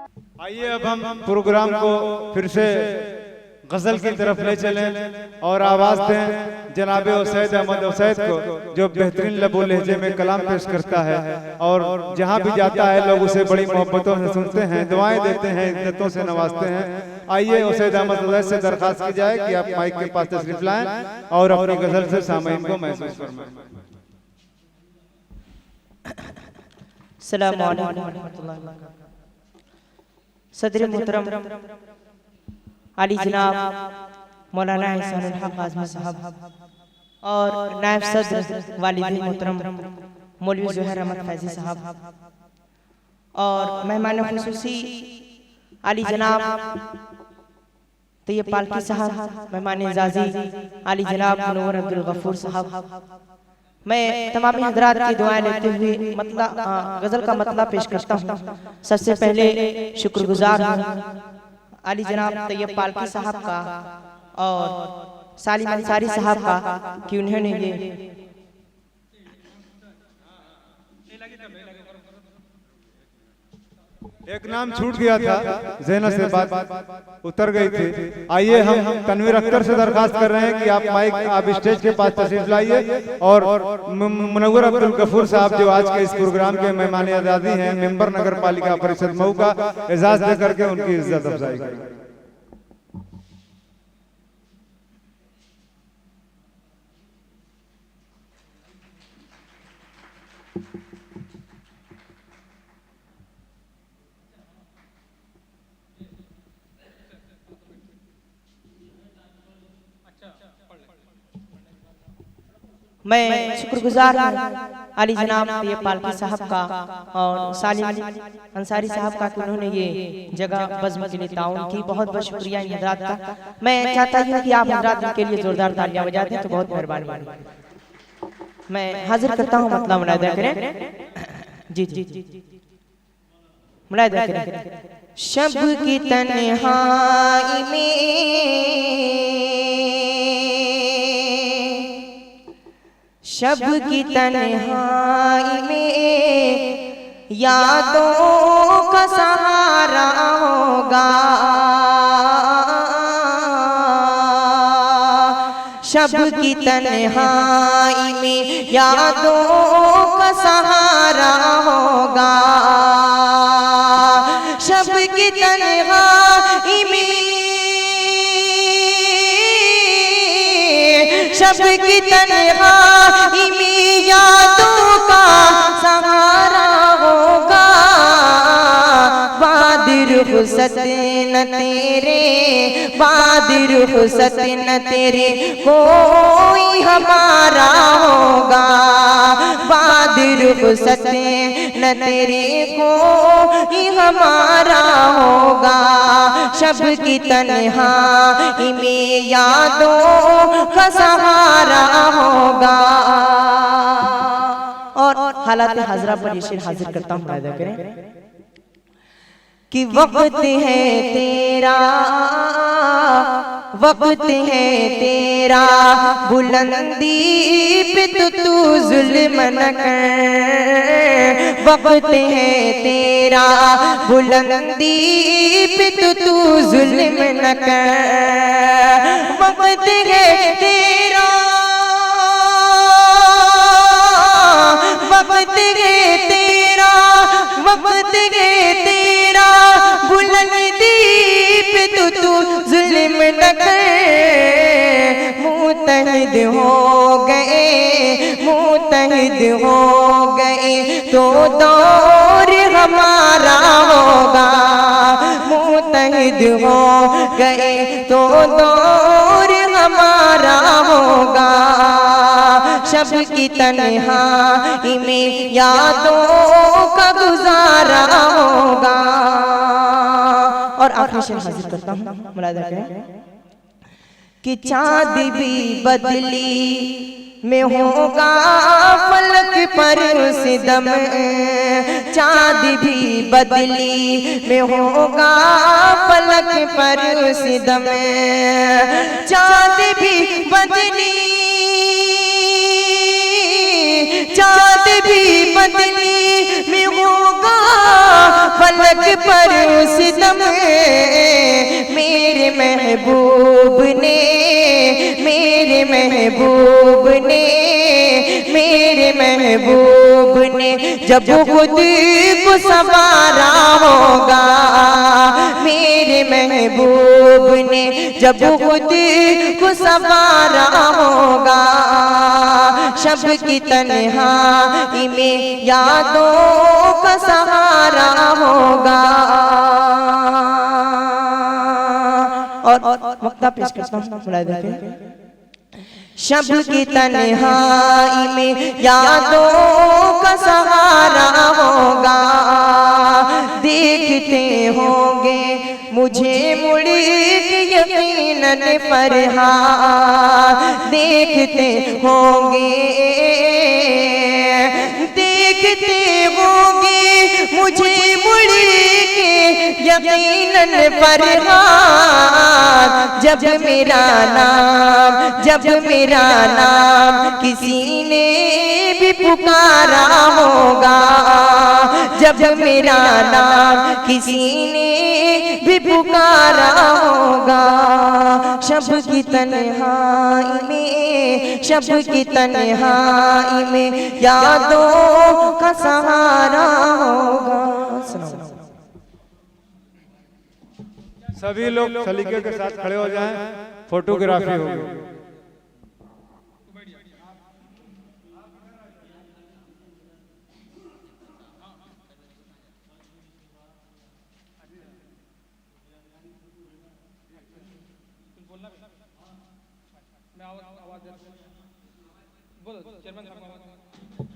आइए अब हम प्रोग्राम को फिर से गजल की तरफ ले चलें और आवाज दें जनाब उसैद अहमद उसैद को, जो बेहतरीन लबो लहजे में कलाम पेश करता है और जहां भी जाता है लोग उसे बड़ी मोहब्बतों से सुनते हैं, दुआएं देते हैं, इज्जतों से नवाजते हैं। आइए उसैद अहमद उसैद से दरखास्त की जाए कि आप माइक के पास तशरीफ लाएं और अपनी गजल से सामईन को महसूस फरमाएं। अस्सलामु अलैकुम रहमतुल्लाहि व बरकातहू। सदर मोहतरम आली जनाब मौलाना एहसानुल हक आज़मी साहब और नायब सदर वालिद मोहतरम मौलवी ज़ोहर अहमद फैज़ी साहब और मेहमान खुसूसी आली जनाब तैयब पालकी साहब, मेहमान एजाज़ी आली जनाब मुनव्वर अब्दुल गफूर साहब, मैं तमाम हजरात की दुआएं लेते हुए गजल का मतला पेश करता हूँ। सबसे पहले शुक्रगुजार हूँ आली जनाब तैयब पालकी साहब का और सालिम अंसारी साहब का कि उन्होंने ये एक नाम छूट गया था, ज़हन से बात उतर गई थी। आइए हम तनवीर अख्तर से दरखास्त कर रहे हैं कि आप स्टेज के पास तशरीफ लाइए और मुनव्वर अब्दुल गफूर साहब जो आज के इस प्रोग्राम के मेहमान आज़ादी हैं, मेंबर नगर पालिका परिषद मऊ का, एजाज दे करके उनकी इज्जत अफजाई करें। मैं शुक्रगुजार हूँ आली जनाब तैयब पालकी साहब का और सालिम अंसारी साहब का कि उन्होंने ये जगह बज़्म के लिए ताउन की। बहुत बहुत शुक्रिया इन हज़रात का। मैं चाहता हूँ कि आप हज़रात इनके लिए जोरदार तालियां बजा दें तो बहुत मेहरबानी। मैं हाजिर करता हूँ मतलब मुलाहिदा करें। जी जी जी मुलाहिदा करें। शब की तन्हाई में, शब की तन्हाई में यादों का सहारा होगा। शब की तन्हाई में यादों का सहारा होगा। शब की तन्हाई में, शब की तन्हाई में यादों का सहारा होगा। बादिर हुस्न तेरे, बादिर हुस्न तेरे कोई हमारा होगा। बादिर हुस्न तेरे कोई हमारा होगा। शब की तन्हाई में यादों का सहारा होगा। और हालात हाजरा पर ये शेर हाजिर करता हूँ, मुलाहिदा करें कि वक्त है तेरा, वक्त है तेरा, बुलंदी पे तो तू जुल्म न कर। वक्त है तेरा, बुलंदी पे तो तू जुल्म न कर। वक्त है तेरा, वक्त है तेरा, वक्त है तेरा, बुलंदी पे तो तू जुल्म न कर। मुतहिद हो गए, मुतहिद हो गए तो दौर हमारा होगा। मुतहिद हो गए तो दौर हमारा होगा। शब की तन्हाई में यादों का गुजारा होगा। और आखिरी शेर हाजिर करता हूँ, मुलाहिदा करें कि चाँद भी बदली में होगा फलक पर उस दम। चाँद भी बदली में होगा फलक पर उस दम। चाँद भी बदली, चाँद भी बदली में होगा फलक फलक पर उस दम मेरे महबूब ने, मेरे महबूब ने, मेरे महबूब ने जब खुद को संवारा होगा, मेरे महबूब ने जब खुद को संवारा होगा, शब की तन्हाई में यादों का सहारा होगा। और मक्ता पेश करता हूँ, मुलाहिदा करें। शब की तन्हाई में यादों का सहारा होगा, देखते होंगे मुझे मुड़ के यकीनन फरहाद, देखते होंगे, देखते होंगे मुझे मुड़ के यकीनन फरहाद, जब मेरा नाम, जब मेरा नाम किसी ने भी पुकारा होगा, जब मेरा नाम किसी ने भी पुकारा होगा, शब की तन्हाई में, शब की तन्हाई में यादों का सहारा होगा। सभी लोग सलीके के साथ खड़े हो जाएं, फोटोग्राफी होगी। बोलो चेयरमैन साहब।